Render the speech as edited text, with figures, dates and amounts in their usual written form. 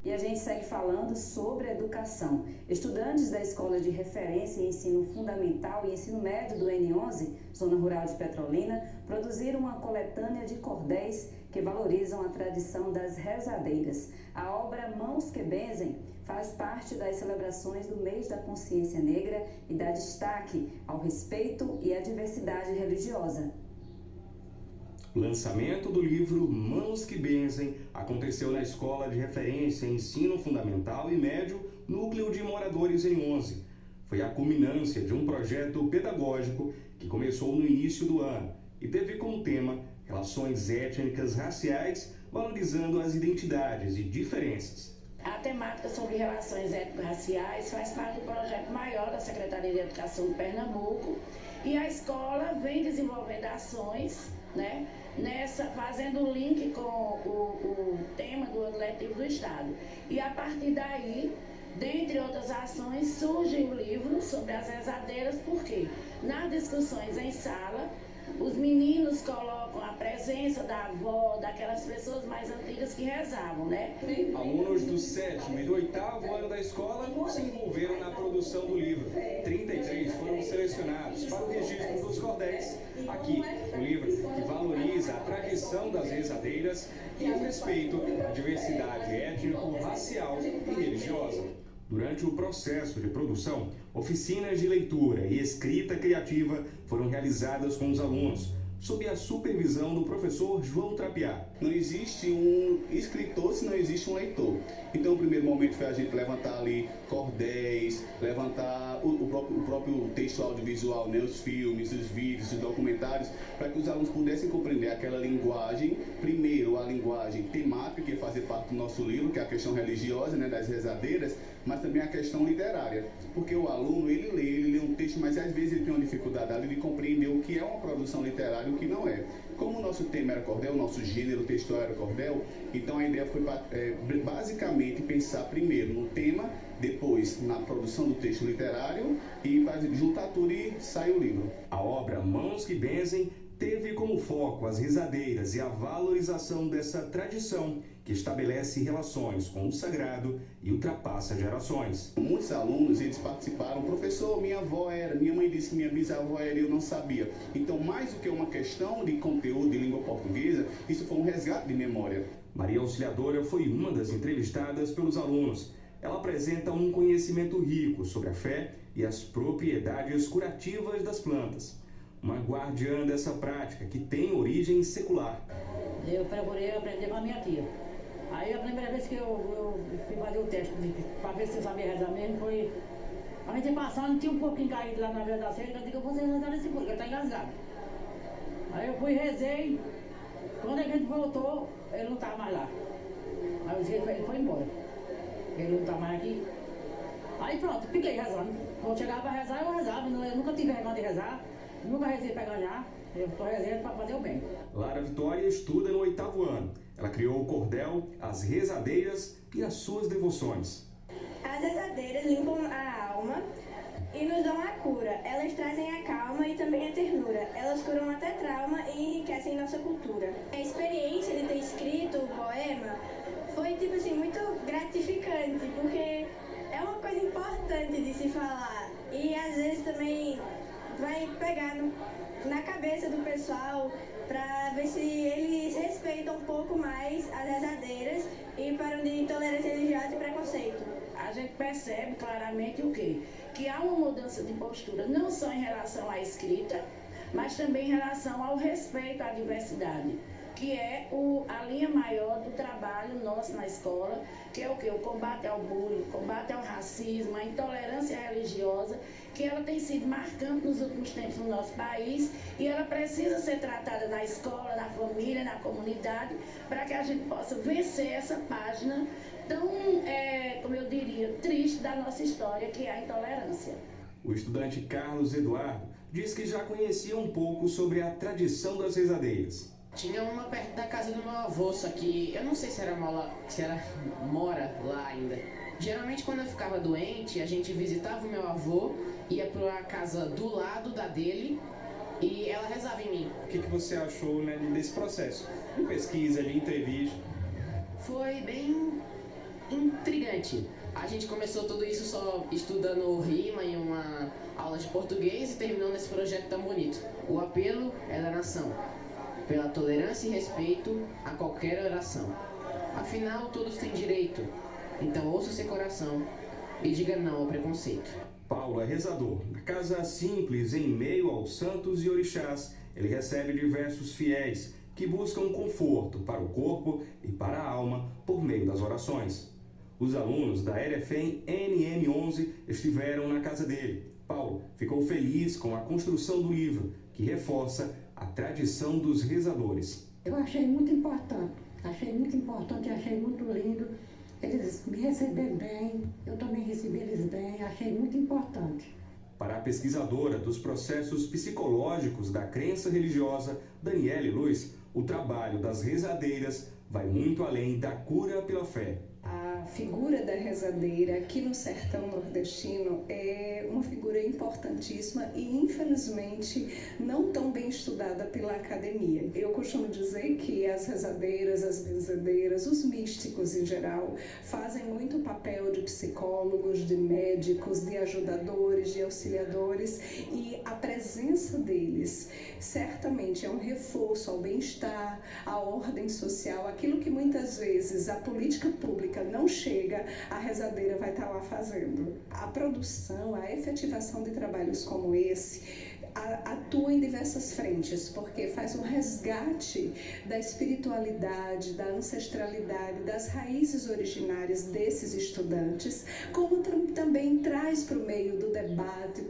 E a gente segue falando sobre educação. Estudantes da Escola de Referência em Ensino Fundamental e Ensino Médio do N11, Zona Rural de Petrolina, produziram uma coletânea de cordéis que valorizam a tradição das rezadeiras. A obra Mãos que Benzem faz parte das celebrações do Mês da Consciência Negra e dá destaque ao respeito e à diversidade religiosa. O lançamento do livro Mãos que Benzem aconteceu na Escola de Referência em Ensino Fundamental e Médio, Núcleo de Moradores em 11. Foi a culminância de um projeto pedagógico que começou no início do ano e teve como tema relações étnicas raciais, valorizando as identidades e diferenças. A temática sobre relações étnico-raciais faz parte do projeto maior da Secretaria de Educação de Pernambuco e a escola vem desenvolvendo ações, fazendo o link com o tema do ano letivo do Estado. E a partir daí, dentre outras ações, surge o livro sobre as rezadeiras, porque nas discussões em sala, os meninos colocam a presença da avó, daquelas pessoas mais antigas que rezavam, Alunos do 7º e do 8º ano da escola se envolveram na produção do livro. 33 foram selecionados para o registro dos cordéis. Aqui, o livro que valoriza a tradição das rezadeiras e o respeito à diversidade étnico, racial e religiosa. Durante o processo de produção, oficinas de leitura e escrita criativa foram realizadas com os alunos, sob a supervisão do professor João Trapiá. Não existe um escritor se não existe um leitor. Então o primeiro momento foi a gente levantar ali cordéis, levantar o próprio texto audiovisual, os filmes, os vídeos, os documentários, para que os alunos pudessem compreender aquela linguagem, primeiro a linguagem temática, que ia fazer parte do nosso livro, que é a questão religiosa, das rezadeiras, mas também a questão literária. Porque o aluno, ele lê um texto, mas às vezes ele tem uma dificuldade ali de compreender o que é uma produção literária e o que não é. Como o nosso tema era cordel, o nosso gênero textual era cordel, então a ideia foi basicamente pensar primeiro no tema, depois na produção do texto literário e para juntar tudo e sair o livro. A obra Mãos que Benzem teve como foco as rezadeiras e a valorização dessa tradição que estabelece relações com o sagrado e ultrapassa gerações. Muitos alunos, eles participaram, professor, minha avó era, minha mãe disse que minha bisavó era e eu não sabia. Então, mais do que uma questão de conteúdo de língua portuguesa, isso foi um resgate de memória. Maria Auxiliadora foi uma das entrevistadas pelos alunos. Ela apresenta um conhecimento rico sobre a fé e as propriedades curativas das plantas. Uma guardiã dessa prática que tem origem secular. Eu procurei aprender com a minha tia. Aí a primeira vez que eu fui fazer o teste para ver se eu sabia rezar mesmo foi... A gente passando, tinha um pouquinho caído lá na beira da cerca, eu digo, eu vou rezar nesse pouco, ele está engasgado. Aí eu fui, rezei, quando a gente voltou, ele não estava mais lá. Aí eu disse, ele foi embora. Ele não está mais aqui. Aí pronto, fiquei rezando. Quando chegava para rezar, eu rezava, eu nunca tive vergonha de rezar, nunca rezei para ganhar. Eu estou rezando para fazer o bem. Lara Vitória estuda no 8º ano. Ela criou o cordel, as rezadeiras e as suas devoções. As rezadeiras limpam a alma e nos dão a cura. Elas trazem a calma e também a ternura. Elas curam até trauma e enriquecem nossa cultura. A experiência de ter escrito o poema foi muito gratificante, porque é uma coisa importante de se falar. E às vezes também vai pegar na cabeça do pessoal para ver se eles respeitam um pouco mais as rezadeiras e param de intolerância religiosa e preconceito. A gente percebe claramente o quê? Que há uma mudança de postura, não só em relação à escrita, mas também em relação ao respeito à diversidade, que é a linha maior do trabalho nosso na escola, que é o quê? O combate ao bullying, o combate ao racismo, a intolerância religiosa, que ela tem sido marcante nos últimos tempos no nosso país e ela precisa ser tratada na escola, na família, na comunidade, para que a gente possa vencer essa página tão, como eu diria, triste da nossa história, que é a intolerância. O estudante Carlos Eduardo diz que já conhecia um pouco sobre a tradição das rezadeiras. Tinha uma perto da casa do meu avô, só que eu não sei se ela mora lá ainda. Geralmente quando eu ficava doente, a gente visitava o meu avô, ia para a casa do lado da dele e ela rezava em mim. O que você achou desse processo de pesquisa, de entrevista? Foi bem intrigante. A gente começou tudo isso só estudando rima em uma aula de português e terminou nesse projeto tão bonito. O apelo é da nação, pela tolerância e respeito a qualquer oração. Afinal, todos têm direito, então ouça o seu coração e diga não ao preconceito. Paulo é rezador. Na casa simples, em meio aos santos e orixás, ele recebe diversos fiéis que buscam conforto para o corpo e para a alma por meio das orações. Os alunos da RFEM NN11 estiveram na casa dele. Paulo ficou feliz com a construção do livro, que reforça a tradição dos rezadores. Eu achei muito importante e achei muito lindo. Eles me receberam bem, eu também recebi eles bem, achei muito importante. Para a pesquisadora dos processos psicológicos da crença religiosa, Daniele Luiz, o trabalho das rezadeiras vai muito além da cura pela fé. A figura da rezadeira aqui no sertão nordestino é uma figura importantíssima e, infelizmente, não tão bem estudada pela academia. Eu costumo dizer que as rezadeiras, as benzedeiras, os místicos em geral, fazem muito papel de psicólogos, de médicos, de ajudadores, de auxiliadores, e a presença deles certamente é um reforço ao bem-estar, à ordem social, aquilo que muitas vezes a política pública não chega, a rezadeira vai estar lá fazendo. A produção, a efetivação de trabalhos como esse atua em diversas frentes, porque faz um resgate da espiritualidade, da ancestralidade, das raízes originárias desses estudantes, como também traz para o meio do debate,